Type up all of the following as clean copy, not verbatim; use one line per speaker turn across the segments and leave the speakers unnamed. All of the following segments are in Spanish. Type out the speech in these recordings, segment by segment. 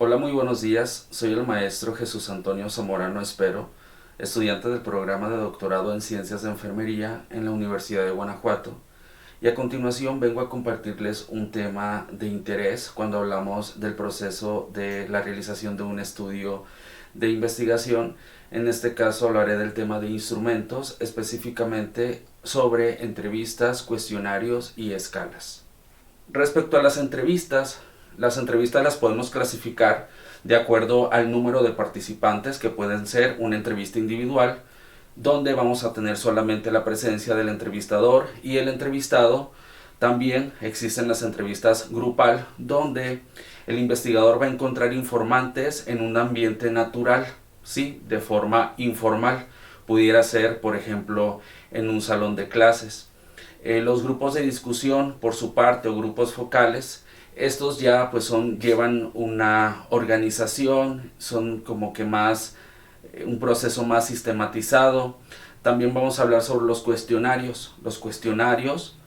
Hola, muy buenos días. Soy el maestro Jesús Antonio Zamorano Espero, estudiante del programa de doctorado en Ciencias de Enfermería en la Universidad de Guanajuato. Y a continuación vengo a compartirles un tema de interés cuando hablamos del proceso de la realización de un estudio de investigación. En este caso hablaré del tema de instrumentos, específicamente sobre entrevistas, cuestionarios y escalas. Respecto a las entrevistas las podemos clasificar de acuerdo al número de participantes, que pueden ser una entrevista individual, donde vamos a tener solamente la presencia del entrevistador y el entrevistado. También existen las entrevistas grupal, donde el investigador va a encontrar informantes en un ambiente natural, ¿sí? De forma informal. Pudiera ser, por ejemplo, en un salón de clases. Los grupos de discusión, por su parte, o grupos focales, estos ya pues llevan una organización, son como que más un proceso más sistematizado. También vamos a hablar sobre los cuestionarios. Los cuestionarios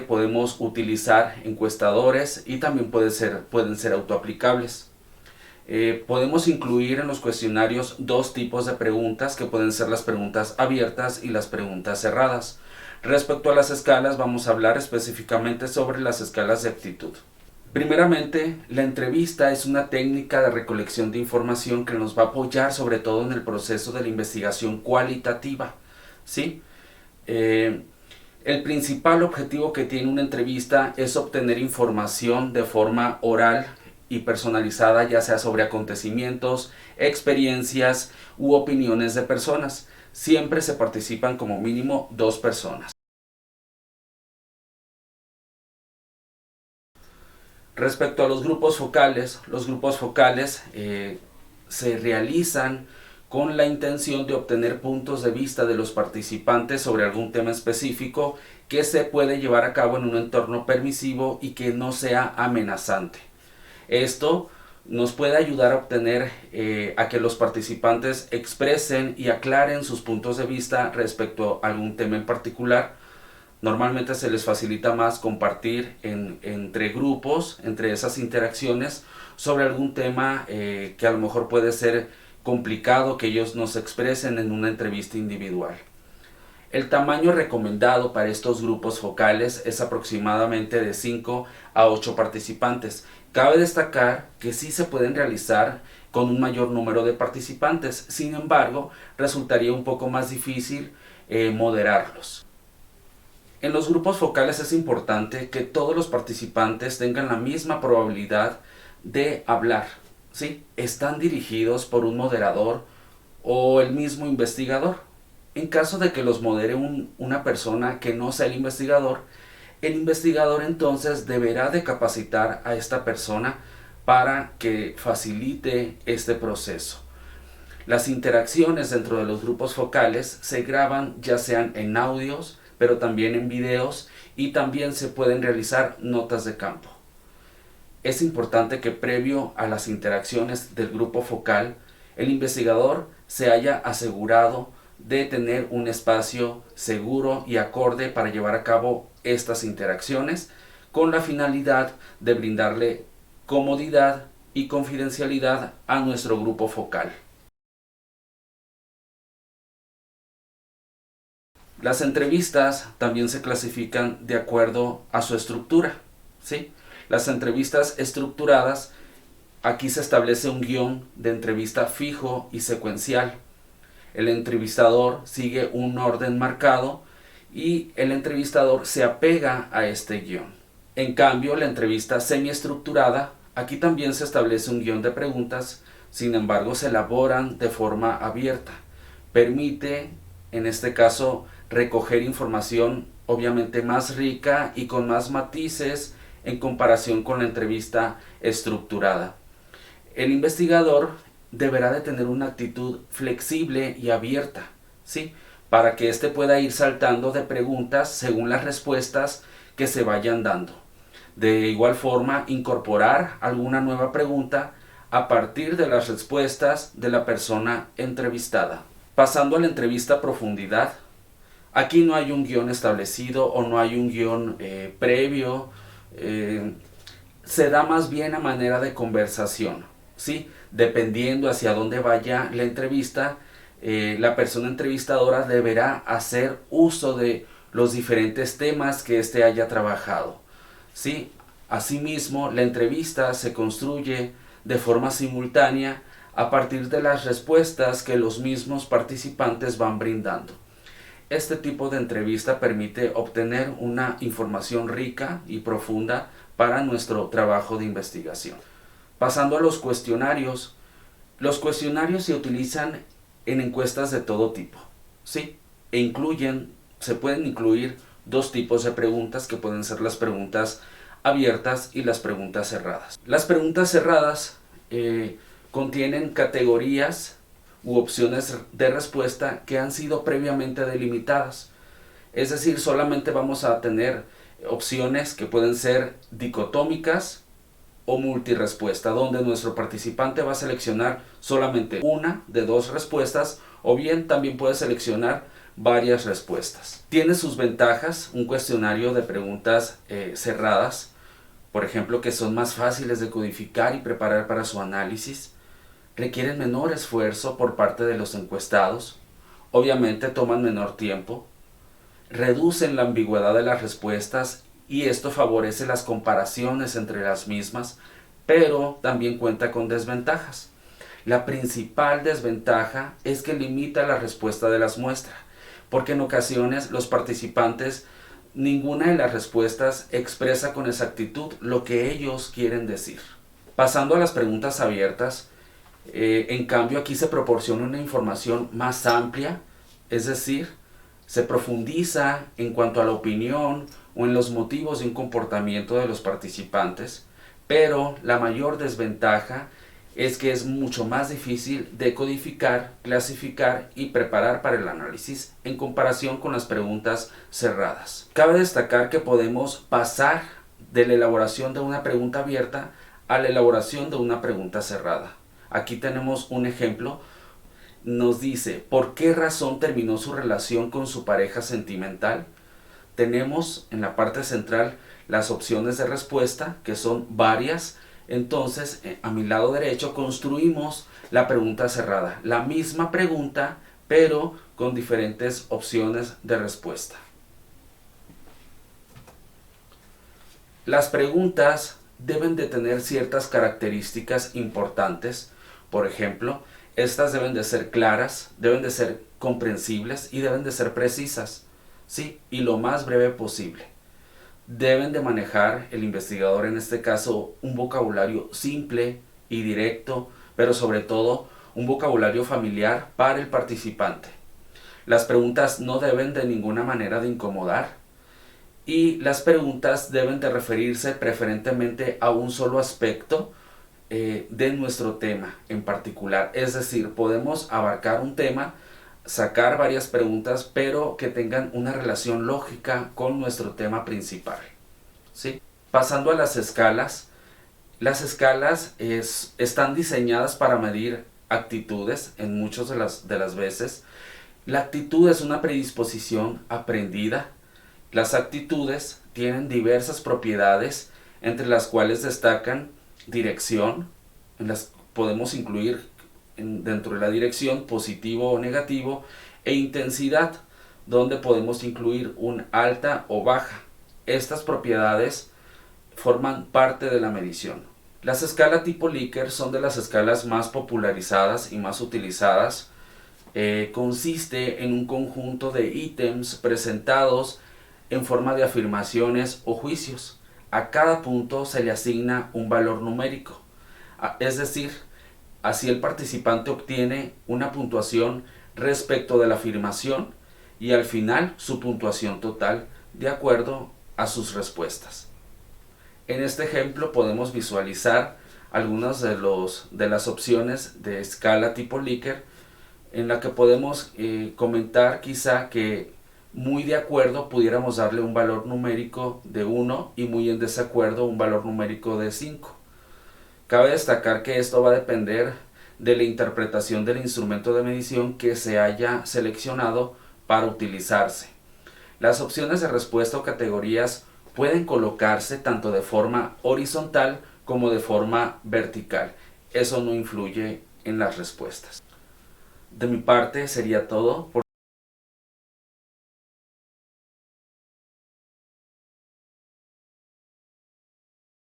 podemos utilizar encuestadores y también pueden ser autoaplicables. Podemos incluir en los cuestionarios dos tipos de preguntas, que pueden ser las preguntas abiertas y las preguntas cerradas. Respecto a las escalas, vamos a hablar específicamente sobre las escalas de aptitud. Primeramente, la entrevista es una técnica de recolección de información que nos va a apoyar sobre todo en el proceso de la investigación cualitativa, ¿sí? El principal objetivo que tiene una entrevista es obtener información de forma oral y personalizada, ya sea sobre acontecimientos, experiencias u opiniones de personas. Siempre se participan como mínimo 2 personas. Respecto a los grupos focales se realizan con la intención de obtener puntos de vista de los participantes sobre algún tema específico que se puede llevar a cabo en un entorno permisivo y que no sea amenazante. Esto nos puede ayudar a obtener a que los participantes expresen y aclaren sus puntos de vista respecto a algún tema en particular. Normalmente se les facilita más compartir entre grupos, entre esas interacciones, sobre algún tema que a lo mejor puede ser complicado que ellos nos expresen en una entrevista individual. El tamaño recomendado para estos grupos focales es aproximadamente de 5 a 8 participantes. Cabe destacar que sí se pueden realizar con un mayor número de participantes, sin embargo, resultaría un poco más difícil moderarlos. En los grupos focales es importante que todos los participantes tengan la misma probabilidad de hablar, ¿sí? Están dirigidos por un moderador o el mismo investigador. En caso de que los modere una persona que no sea el investigador entonces deberá de capacitar a esta persona para que facilite este proceso. Las interacciones dentro de los grupos focales se graban ya sean en audios, pero también en videos, y también se pueden realizar notas de campo. Es importante que previo a las interacciones del grupo focal, el investigador se haya asegurado de tener un espacio seguro y acorde para llevar a cabo estas interacciones, con la finalidad de brindarle comodidad y confidencialidad a nuestro grupo focal. Las entrevistas también se clasifican de acuerdo a su estructura, ¿sí? Las entrevistas estructuradas, aquí se establece un guión de entrevista fijo y secuencial. El entrevistador sigue un orden marcado y el entrevistador se apega a este guión. En cambio, la entrevista semiestructurada, aquí también se establece un guión de preguntas, sin embargo se elaboran de forma abierta. Permite, en este caso, recoger información obviamente más rica y con más matices en comparación con la entrevista estructurada. El investigador deberá de tener una actitud flexible y abierta, ¿sí? Para que éste pueda ir saltando de preguntas según las respuestas que se vayan dando. De igual forma, incorporar alguna nueva pregunta a partir de las respuestas de la persona entrevistada. Pasando a la entrevista a profundidad, aquí no hay un guión establecido o no hay un guión previo. se da más bien a manera de conversación, ¿sí? Dependiendo hacia dónde vaya la entrevista, la persona entrevistadora deberá hacer uso de los diferentes temas que éste haya trabajado, ¿sí? Asimismo, la entrevista se construye de forma simultánea a partir de las respuestas que los mismos participantes van brindando. Este tipo de entrevista permite obtener una información rica y profunda para nuestro trabajo de investigación. Pasando a los cuestionarios se utilizan en encuestas de todo tipo, ¿sí? Se pueden incluir dos tipos de preguntas que pueden ser las preguntas abiertas y las preguntas cerradas. Las preguntas cerradas contienen categorías u opciones de respuesta que han sido previamente delimitadas. Es decir, solamente vamos a tener opciones que pueden ser dicotómicas o multirespuesta, donde nuestro participante va a seleccionar solamente una de dos respuestas, o bien también puede seleccionar varias respuestas. Tiene sus ventajas un cuestionario de preguntas cerradas, por ejemplo, que son más fáciles de codificar y preparar para su análisis, requieren menor esfuerzo por parte de los encuestados, obviamente toman menor tiempo, reducen la ambigüedad de las respuestas y esto favorece las comparaciones entre las mismas, pero también cuenta con desventajas. La principal desventaja es que limita la respuesta de las muestras, porque en ocasiones los participantes, ninguna de las respuestas expresa con exactitud lo que ellos quieren decir. Pasando a las preguntas abiertas, en cambio aquí se proporciona una información más amplia, es decir, se profundiza en cuanto a la opinión o en los motivos de un comportamiento de los participantes, pero la mayor desventaja es que es mucho más difícil de codificar, clasificar y preparar para el análisis en comparación con las preguntas cerradas. Cabe destacar que podemos pasar de la elaboración de una pregunta abierta a la elaboración de una pregunta cerrada. Aquí tenemos un ejemplo. Nos dice, ¿por qué razón terminó su relación con su pareja sentimental? Tenemos en la parte central las opciones de respuesta, que son varias. Entonces, a mi lado derecho construimos la pregunta cerrada. La misma pregunta, pero con diferentes opciones de respuesta. Las preguntas deben de tener ciertas características importantes. Por ejemplo, estas deben de ser claras, deben de ser comprensibles y deben de ser precisas, ¿sí? Y lo más breve posible. Deben de manejar el investigador, en este caso, un vocabulario simple y directo, pero sobre todo un vocabulario familiar para el participante. Las preguntas no deben de ninguna manera de incomodar y las preguntas deben de referirse preferentemente a un solo aspecto de nuestro tema en particular. Es decir, podemos abarcar un tema, sacar varias preguntas, pero que tengan una relación lógica con nuestro tema principal, ¿sí? Pasando a las escalas están diseñadas para medir actitudes en muchas de las veces. La actitud es una predisposición aprendida. Las actitudes tienen diversas propiedades, entre las cuales destacan dirección, podemos incluir dentro de la dirección positivo o negativo, e intensidad, donde podemos incluir un alta o baja. Estas propiedades forman parte de la medición. Las escalas tipo Likert son de las escalas más popularizadas y más utilizadas. Consiste en un conjunto de ítems presentados en forma de afirmaciones o juicios. A cada punto se le asigna un valor numérico. Es decir, así el participante obtiene una puntuación respecto de la afirmación y al final su puntuación total de acuerdo a sus respuestas. En este ejemplo podemos visualizar algunas de las opciones de escala tipo Likert, en la que podemos comentar quizá que muy de acuerdo pudiéramos darle un valor numérico de 1 y muy en desacuerdo un valor numérico de 5. Cabe destacar que esto va a depender de la interpretación del instrumento de medición que se haya seleccionado para utilizarse. Las opciones de respuesta o categorías pueden colocarse tanto de forma horizontal como de forma vertical. Eso no influye en las respuestas. De mi parte sería todo. Por